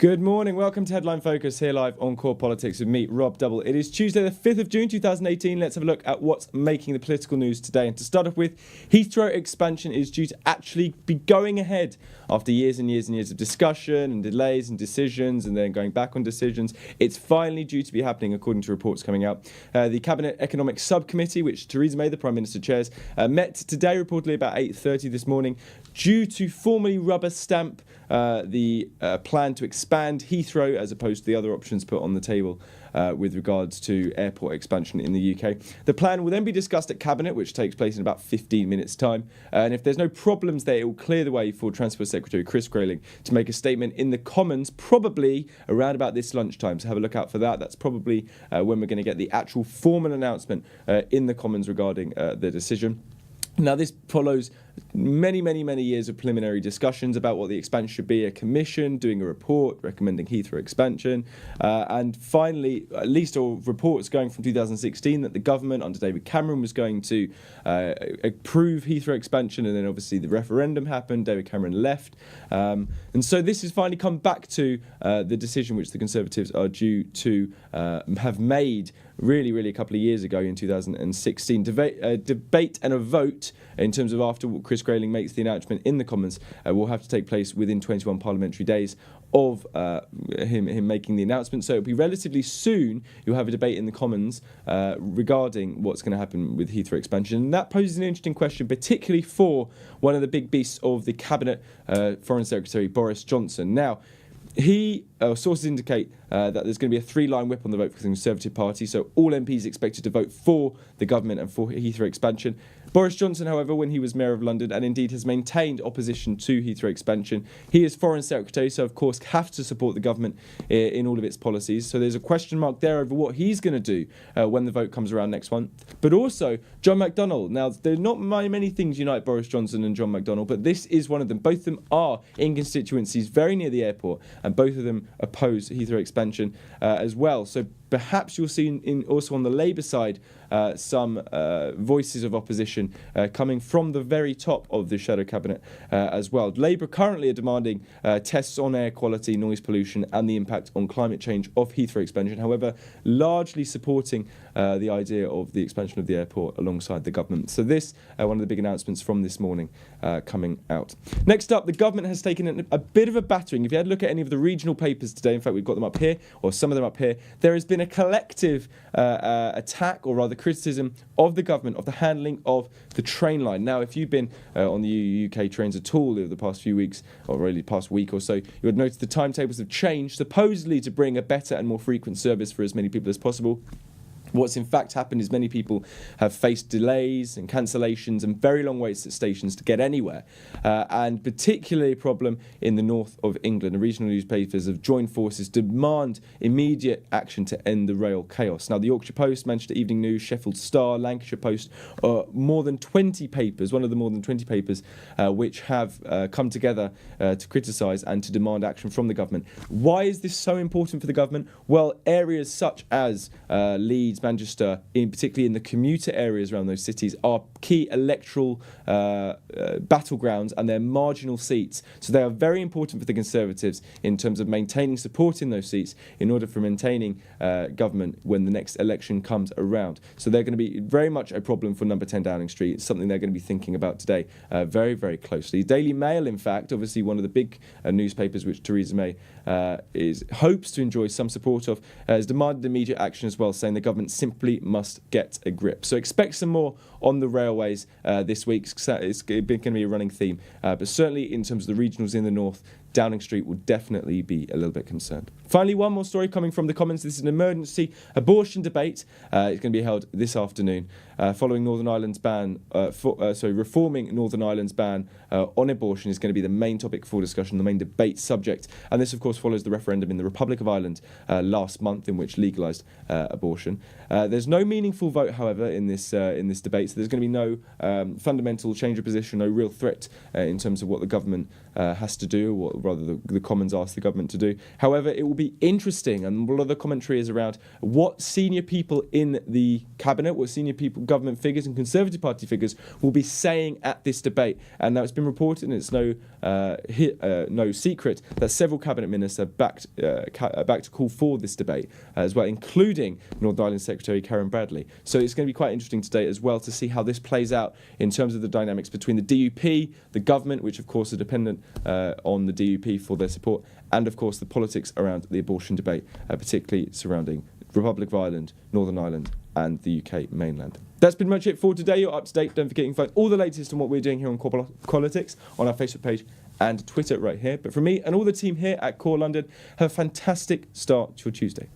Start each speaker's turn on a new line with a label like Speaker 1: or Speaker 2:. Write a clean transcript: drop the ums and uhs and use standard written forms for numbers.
Speaker 1: Good morning, welcome to Headline Focus here live on Core Politics with me, Rob Double. It is Tuesday the 5th of June 2018. Let's have a look at what's making the political news today. And to start off with, Heathrow Expansion is due to actually be going ahead after years and years and years of discussion and delays and decisions and then going back on decisions. It's finally due to be happening according to reports coming out. The Cabinet Economic Subcommittee, which Theresa May, the Prime Minister, chairs, met today reportedly about 8:30 this morning due to formally rubber stamp the plan to expand Heathrow as opposed to the other options put on the table with regards to airport expansion in the UK. The plan will then be discussed at Cabinet, which takes place in about 15 minutes' time. And if there's no problems there, it will clear the way for Transport Secretary Chris Grayling to make a statement in the Commons, probably around about this lunchtime. So have a look out for that. That's probably when we're going to get the actual formal announcement in the Commons regarding the decision. Now, this follows many years of preliminary discussions about what the expansion should be, a commission doing a report recommending Heathrow expansion, and finally, at least all reports going from 2016 that the government under David Cameron was going to approve Heathrow expansion, and then obviously the referendum happened, David Cameron left, and so this has finally come back to the decision which the Conservatives are due to have made really a couple of years ago in 2016. Debate and a vote in terms of after Chris Grayling makes the announcement in the Commons will have to take place within 21 parliamentary days of him making the announcement. So it'll be relatively soon you'll have a debate in the Commons regarding what's going to happen with Heathrow expansion. And that poses an interesting question, particularly for one of the big beasts of the Cabinet, Foreign Secretary Boris Johnson. Now, sources indicate that there's going to be a three-line whip on the vote for the Conservative Party, so all MPs expected to vote for the government and for Heathrow expansion. Boris Johnson, however, when he was Mayor of London, and indeed has maintained opposition to Heathrow expansion, he is Foreign Secretary, so of course have to support the government in all of its policies. So there's a question mark there over what he's going to do when the vote comes around next month. But also John McDonnell. Now, there are not many things unite Boris Johnson and John McDonnell, but this is one of them. Both of them are in constituencies very near the airport, and both of them oppose Heathrow expansion as well. So perhaps you'll see also on the Labour side some voices of opposition coming from the very top of the shadow cabinet as well. Labour currently are demanding tests on air quality, noise pollution and the impact on climate change of Heathrow expansion, however, largely supporting the idea of the expansion of the airport alongside the government. So this, one of the big announcements from this morning coming out. Next up, the government has taken a bit of a battering. If you had a look at any of the regional papers today, in fact we've got them up here, or some of them up here, there has been a collective attack, or rather criticism, of the government, of the handling of the train line. Now, if you've been on the UK trains at all over the past few weeks, or really past week or so, you would notice the timetables have changed, supposedly to bring a better and more frequent service for as many people as possible. What's in fact happened is many people have faced delays and cancellations and very long waits at stations to get anywhere, and particularly a problem in the north of England. The regional newspapers have joined forces to demand immediate action to end the rail chaos. Now, the Yorkshire Post, Manchester Evening News, Sheffield Star, Lancashire Post, more than 20 papers, one of the more than 20 papers which have come together to criticise and to demand action from the government. Why is this so important for the government? Well, areas such as Leeds, Manchester, particularly in the commuter areas around those cities, are key electoral battlegrounds, and they're marginal seats. So they are very important for the Conservatives in terms of maintaining support in those seats in order for maintaining government when the next election comes around. So they're going to be very much a problem for number 10 Downing Street. It's something they're going to be thinking about today very closely. Daily Mail, in fact, obviously one of the big newspapers which Theresa May hopes to enjoy some support of, has demanded immediate action as well, saying the government simply must get a grip. So expect some more on the railways this week. It's going to be a running theme, but certainly in terms of the regionals in the north, Downing Street will definitely be a little bit concerned. Finally, one more story coming from the Commons. This is an emergency abortion debate. It's going to be held this afternoon following Northern Ireland's ban, reforming Northern Ireland's ban on abortion is going to be the main topic for discussion, the main debate subject. And this, of course, follows the referendum in the Republic of Ireland last month in which legalised abortion. There's no meaningful vote, however, in this debate, so there's going to be no fundamental change of position, no real threat in terms of what the government has to do, what or rather the Commons asked the government to do. However, it will be interesting, and a lot of the commentary is around what senior people in the cabinet, what senior people, government figures and Conservative Party figures will be saying at this debate. And now it's been reported, and it's no secret, that several cabinet ministers are backed to call for this debate as well, including Northern Ireland Secretary Karen Bradley. So it's going to be quite interesting today as well to see how this plays out in terms of the dynamics between the DUP, the government, which of course are dependent on the DUP for their support, and of course the politics around the abortion debate, particularly surrounding Republic of Ireland, Northern Ireland and the UK mainland. That's pretty much it for today. You're up to date. Don't forget you can find all the latest on what we're doing here on Core Politics on our Facebook page and Twitter right here. But from me and all the team here at Core London, have a fantastic start to your Tuesday.